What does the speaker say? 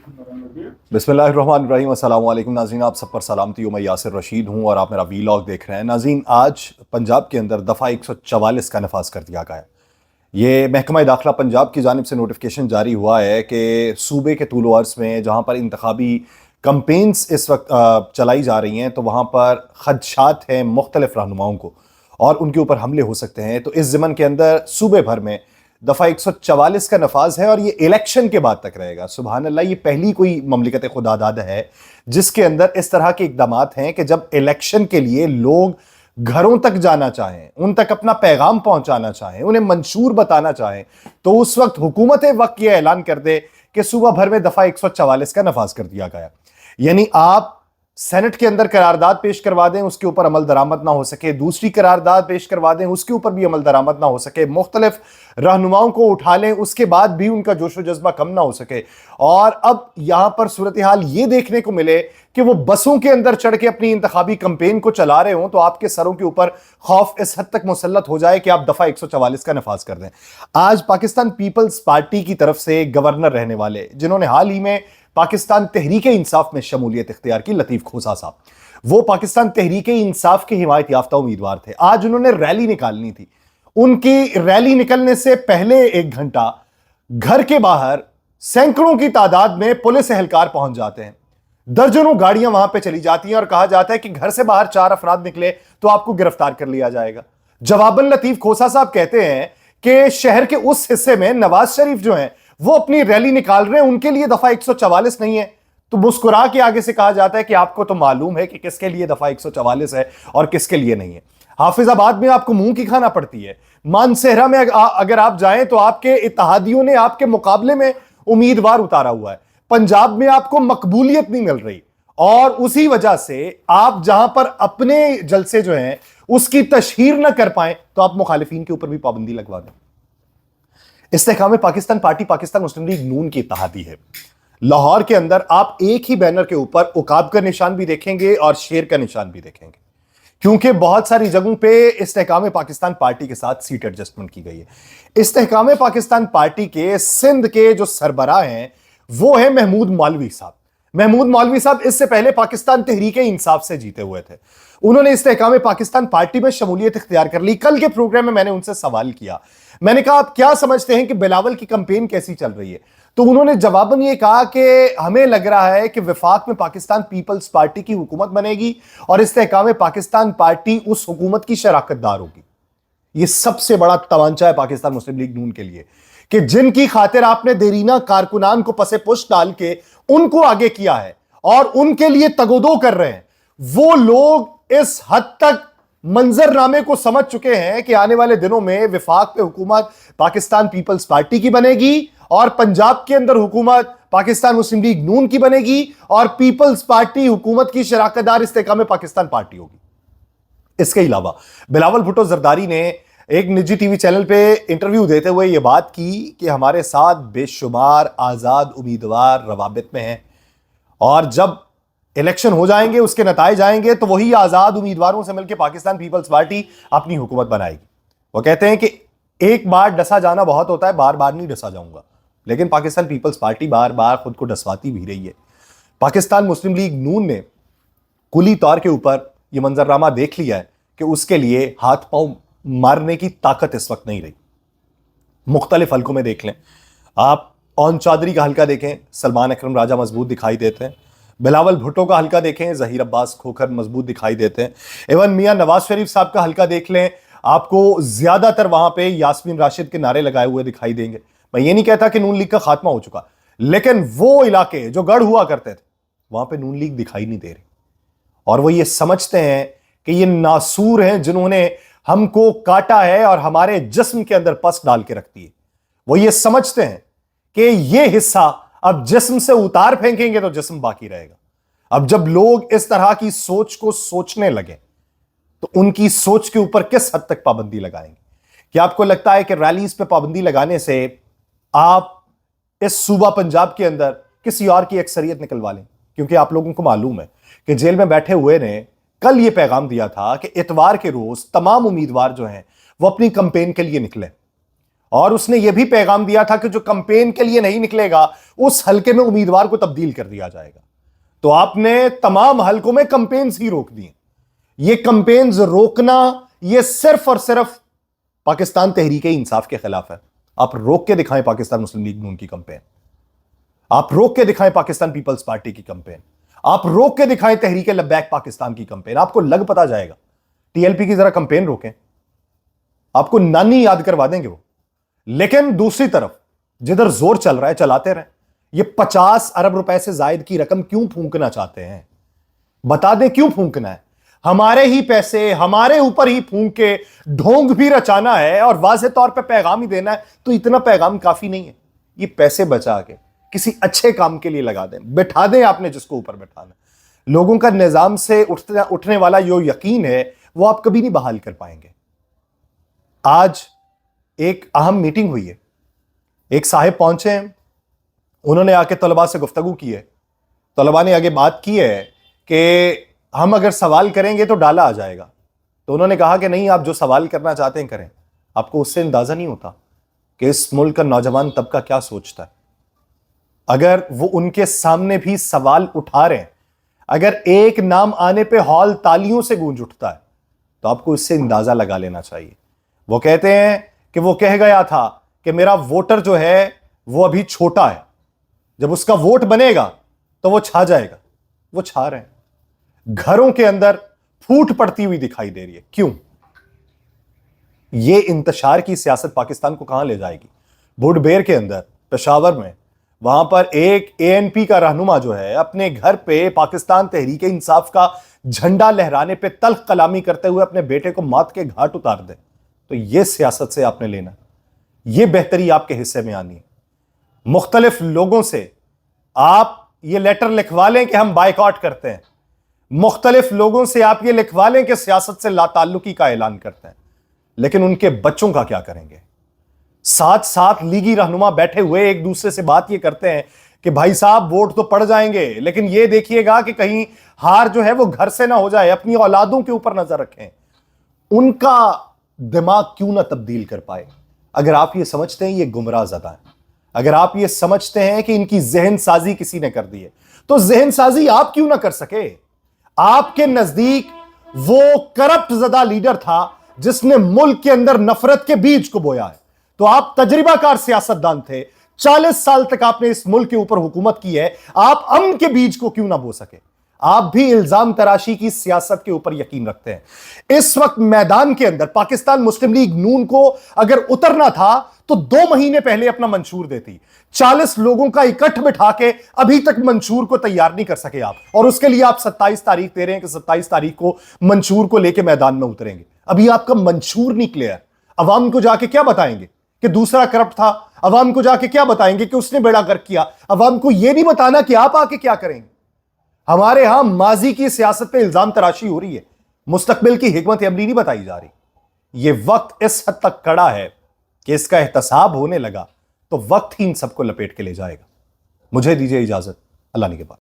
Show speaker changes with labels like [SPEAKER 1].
[SPEAKER 1] बिस्मिल्लाहिर्रहमानिर्रहीम। अस्सलाम वालेकुम नाज़रीन, आप सब पर सलामती हो। मैं यासिर रशीद हूँ और आप मेरा वीलॉग देख रहे हैं। नाज़रीन, आज पंजाब के अंदर दफ़ा 144 का नफाज कर दिया गया है। ये महकमा दाखिला पंजाब की जानिब से नोटिफिकेशन जारी हुआ है कि सूबे के तूल अर्ज़ में जहाँ पर इंतखाबी कंपेन्स इस वक्त चलाई जा रही हैं, तो वहाँ पर खदशात हैं मुख्तलिफ रहनुमाओं को और उनके ऊपर हमले हो सकते हैं। तो इस ज़मन के अंदर सूबे भर में दफ़ा 144 का नफाज है और ये इलेक्शन के बाद तक रहेगा। सुबहान अल्लाह, ये पहली कोई ममलिकत खुदादाद है जिसके अंदर इस तरह के इकदाम हैं कि जब इलेक्शन के लिए लोग घरों तक जाना चाहें, उन तक अपना पैगाम पहुंचाना चाहें, उन्हें मंशूर बताना चाहें, तो उस वक्त हुकूमत वक्त यह ऐलान कर दे कि सूबा भर में दफ़ा 144 का नफाज कर दिया गया। यानी आप सेनेट के अंदर करारदाद पेश करवा दें, उसके ऊपर अमल दरामद ना हो सके, दूसरी करारदाद पेश करवा दें, उसके ऊपर भी अमल दरामद ना हो सके, मुख्तलिफ रहनुमाओं को उठा लें, उसके बाद भी उनका जोश व जज्बा कम ना हो सके। और अब यहां पर सूरत हाल ये देखने को मिले कि वो बसों के अंदर चढ़ के अपनी इंतखाबी कंपेन को चला रहे हों, तो आपके सरों के ऊपर खौफ इस हद तक मुसल्लत हो जाए कि आप दफा 144 का नफाज कर दें। आज पाकिस्तान पीपल्स पार्टी की तरफ से गवर्नर रहने वाले, जिन्होंने हाल ही में पाकिस्तान तहरीक इंसाफ में शमूलियत इख्तियार की, लतीफ खोसा साहब, वो पाकिस्तान तहरीक इंसाफ के हिमायत याफ्ता उम्मीदवार थे। आज उन्होंने रैली निकालनी थी। उनकी रैली निकलने से पहले 1 घंटा घर के बाहर सैकड़ों की तादाद में पुलिस एहलकार पहुंच जाते हैं। दर्जनों गाड़ियां वहां पे चली जाती हैं और कहा जाता है कि घर से बाहर 4 अफराद निकले तो आपको गिरफ्तार कर लिया जाएगा। जवाबन लतीफ खोसा साहब कहते हैं कि शहर के उस हिस्से में नवाज शरीफ जो हैं वो अपनी रैली निकाल रहे हैं, उनके लिए दफा 144 नहीं है। तो मुस्कुरा के आगे से कहा जाता है कि आपको तो मालूम है कि किसके लिए दफा 144 है और किसके लिए नहीं है। हाफिजाबाद में आपको मुंह की खाना पड़ती है। मानसेहरा में अगर आप जाएं तो आपके इत्तेहादियों ने आपके मुकाबले में उम्मीदवार उतारा हुआ है। पंजाब में आपको मकबूलियत नहीं मिल रही और उसी वजह से आप जहां पर अपने जलसे जो हैं उसकी तशहीर ना कर पाए, तो आप मुखालिफिन के ऊपर भी पाबंदी लगवा दें। इस्तेहकाम पाकिस्तान पार्टी पाकिस्तान मुस्लिम लीग नून की इत्तेहादी है। लाहौर के अंदर आप एक ही बैनर के ऊपर उकाब का निशान भी देखेंगे और शेर का निशान भी देखेंगे, क्योंकि बहुत सारी जगहों पे इस्तेहकाम पाकिस्तान पार्टी के साथ सीट एडजस्टमेंट की गई है। इस्तेहकाम पाकिस्तान पार्टी के सिंध के जो सरबराह हैं वो है महमूद मौलवी साहब। महमूद मौलवी साहब इससे पहले पाकिस्तान तहरीक इंसाफ से जीते हुए थे। उन्होंने इस्तेहकाम पाकिस्तान पार्टी में शमूलियत इख्तियार कर ली। कल के प्रोग्राम में मैंने उनसे सवाल किया, मैंने कहा आप क्या समझते हैं कि बिलावल की कंपेन कैसी चल रही है? तो उन्होंने जवाबन ये कहा कि हमें लग रहा है कि वफाक में पाकिस्तान पीपल्स पार्टी की हुकूमत बनेगी और इस्तेहकाम पाकिस्तान पार्टी उस हुकूमत की शराकतदार होगी। यह सबसे बड़ा तमांचा है पाकिस्तान मुस्लिम लीग नून के लिए कि जिनकी खातिर आपने देरीना कारकुनान को पसे पुष्ट डाल के उनको आगे किया है और उनके लिए तगोदो कर रहे हैं, वो लोग इस हद तक मंजरनामे को समझ चुके हैं कि आने वाले दिनों में विफाक पे हुकूमत पाकिस्तान पीपल्स पार्टी की बनेगी और पंजाब के अंदर हुकूमत पाकिस्तान मुस्लिम लीग नून की बनेगी और पीपल्स पार्टी हुकूमत की शराकतदार इस्तेहकाम पाकिस्तान पार्टी होगी। इसके अलावा बिलावल भुट्टो जरदारी ने एक निजी टीवी चैनल पे इंटरव्यू देते हुए यह बात की कि हमारे साथ बेशुमार आजाद उम्मीदवार रवाबित में हैं और जब इलेक्शन हो जाएंगे, उसके नताइज आएंगे, तो वही आजाद उम्मीदवारों से मिलकर पाकिस्तान पीपल्स पार्टी अपनी हुकूमत बनाएगी। वो कहते हैं कि एक बार डसा जाना बहुत होता है, बार बार नहीं डसा जाऊंगा। लेकिन पाकिस्तान पीपल्स पार्टी बार बार खुद को डसवाती भी रही है। पाकिस्तान मुस्लिम लीग नून ने कुली तौर के ऊपर यह मंजरनामा देख लिया है कि उसके लिए हाथ पांव मारने की ताकत इस वक्त नहीं रही। मुख्तलिफ हल्कों में देख लें आप, ओन चौधरी का हल्का देखें, सलमान अकरम राजा मजबूत दिखाई देते हैं। बिलावल भुट्टो का हल्का देखें, जहीर अब्बास खोखर मजबूत दिखाई देते हैं। एवं मियां नवाज शरीफ साहब का हल्का देख लें, आपको ज्यादातर वहां पे यास्मीन राशिद के नारे लगाए हुए दिखाई देंगे। मैं ये नहीं कहता कि नून लीग का खात्मा हो चुका, लेकिन वो इलाके जो गढ़ हुआ करते थे वहां पे नून लीग दिखाई नहीं दे रही और वो ये समझते हैं कि ये नासूर हैं जिन्होंने हमको काटा है और हमारे जिस्म के अंदर पस डाल के रखती है। वो ये समझते हैं कि ये हिस्सा अब जिस्म से उतार फेंकेंगे तो जिस्म बाकी रहेगा। अब जब लोग इस तरह की सोच को सोचने लगे तो उनकी सोच के ऊपर किस हद तक पाबंदी लगाएंगे? क्या आपको लगता है कि रैलीज पे पाबंदी लगाने से आप इस सूबा पंजाब के अंदर किसी और की अक्सरियत निकलवा लें? क्योंकि आप लोगों को मालूम है कि जेल में बैठे हुए ने कल यह पैगाम दिया था कि इतवार के रोज तमाम उम्मीदवार जो हैं वो अपनी कंपेन के लिए निकले और उसने यह भी पैगाम दिया था कि जो कैंपेन के लिए नहीं निकलेगा उस हलके में उम्मीदवार को तब्दील कर दिया जाएगा। तो आपने तमाम हलकों में कैंपेन्स ही रोक दिए। ये कैंपेन्स रोकना ये सिर्फ और सिर्फ पाकिस्तान तहरीक इंसाफ के खिलाफ है। आप रोक के दिखाएं पाकिस्तान मुस्लिम लीग नून की कैंपेन, आप रोक के दिखाएं पाकिस्तान पीपल्स पार्टी की कैंपेन, आप रोक के दिखाएं तहरीक लब्बैक पाकिस्तान की कैंपेन, आपको लग पता जाएगा। टीएलपी की जरा कैंपेन रोकें, आपको नानी याद करवा देंगे वो। लेकिन दूसरी तरफ जिधर जोर चल रहा है चलाते रहे। ये 50 अरब रुपए से जायद की रकम क्यों फूंकना चाहते हैं? बता दें क्यों फूंकना है? हमारे ही पैसे हमारे ऊपर ही फूंक के ढोंग भी रचाना है और वाज़ेह तौर पे पैगाम ही देना है। तो इतना पैगाम काफी नहीं है। ये पैसे बचा के किसी अच्छे काम के लिए लगा दें, बैठा दें आपने जिसको ऊपर बैठाना। लोगों का निजाम से उठने वाला जो यकीन है वो आप कभी नहीं बहाल कर पाएंगे। आज एक अहम मीटिंग हुई है, एक साहिब पहुंचे हैं, उन्होंने आके तलबा से गुफ्तगू की है। तलबा ने आगे बात की है कि हम अगर सवाल करेंगे तो डाला आ जाएगा। तो उन्होंने कहा कि नहीं, आप जो सवाल करना चाहते हैं करें। आपको उससे अंदाजा नहीं होता कि इस मुल्क का नौजवान तबका क्या सोचता है। अगर वो उनके सामने भी सवाल उठा रहे हैं, अगर एक नाम आने पे हॉल तालियों से गूंज उठता है, तो आपको इससे अंदाजा लगा लेना चाहिए। वो कहते हैं कि वो कह गया था कि मेरा वोटर जो है वो अभी छोटा है, जब उसका वोट बनेगा तो वो छा जाएगा। वो छा रहे हैं। घरों के अंदर फूट पड़ती हुई दिखाई दे रही है। क्यों? ये इंतशार की सियासत पाकिस्तान को कहां ले जाएगी? बुडबेर के अंदर, पेशावर में, वहां पर एक एएनपी का रहनुमा जो है अपने घर पे पाकिस्तान तहरीक इंसाफ का झंडा लहराने पे तल्ख कलामी करते हुए अपने बेटे को मौत के घाट उतार दे। तो ये सियासत से आपने लेना, ये बेहतरी आपके हिस्से में आनी है। मुख्तलिफ लोगों से आप ये लेटर लिखवा लें कि हम बायकॉट करते हैं, मुख्तलिफ लोगों से आप ये लिखवा लें कि सियासत से लाताल्लुकी का ऐलान करते हैं, लेकिन उनके बच्चों का क्या करेंगे? साथ साथ लीगी रहनुमा बैठे हुए एक दूसरे से बात ये करते हैं कि भाई साहब वोट तो पड़ जाएंगे, लेकिन ये देखिएगा कि कहीं हार जो है वो घर से ना हो जाए। अपनी औलादों के ऊपर नजर रखें, उनका दिमाग क्यों ना तब्दील कर पाए। अगर आप ये समझते हैं ये गुमराह ज़दा है, अगर आप ये समझते हैं कि इनकी जहन साजी किसी ने कर दी है, तो जहन साजी आप क्यों ना कर सके? आपके नजदीक वो करप्ट ज़दा लीडर था जिसने मुल्क के अंदर नफरत के बीज को बोया है। तो आप तजर्बाकार सियासतदान थे, 40 साल तक आपने इस मुल्क के ऊपर हुकूमत की है, आप अमन के बीज को क्यों ना बो सके? आप भी इल्जाम तराशी की सियासत के ऊपर यकीन रखते हैं। इस वक्त मैदान के अंदर पाकिस्तान मुस्लिम लीग नून को अगर उतरना था तो 2 महीने पहले अपना मंशूर देती। 40 लोगों का इकट्ठ बिठा के अभी तक मंशूर को तैयार नहीं कर सके आप, और उसके लिए आप 27 तारीख दे रहे हैं कि 27 तारीख को मंशूर को लेकर मैदान में उतरेंगे। अभी आपका मंशूर नहीं क्लियर। अवाम को जाके क्या बताएंगे कि दूसरा करप्ट था? अवाम को जाके क्या बताएंगे कि उसने बेड़ा गर्क किया? अवाम को यह नहीं बताना कि आप आके क्या करेंगे। हमारे यहां माजी की सियासत पे इल्जाम तराशी हो रही है, मुस्तकबिल की हिकमत अमली नहीं बताई जा रही। यह वक्त इस हद तक कड़ा है कि इसका एहतसाब होने लगा तो वक्त ही इन सबको लपेट के ले जाएगा। मुझे दीजिए इजाजत, अल्लाह ने के बाद।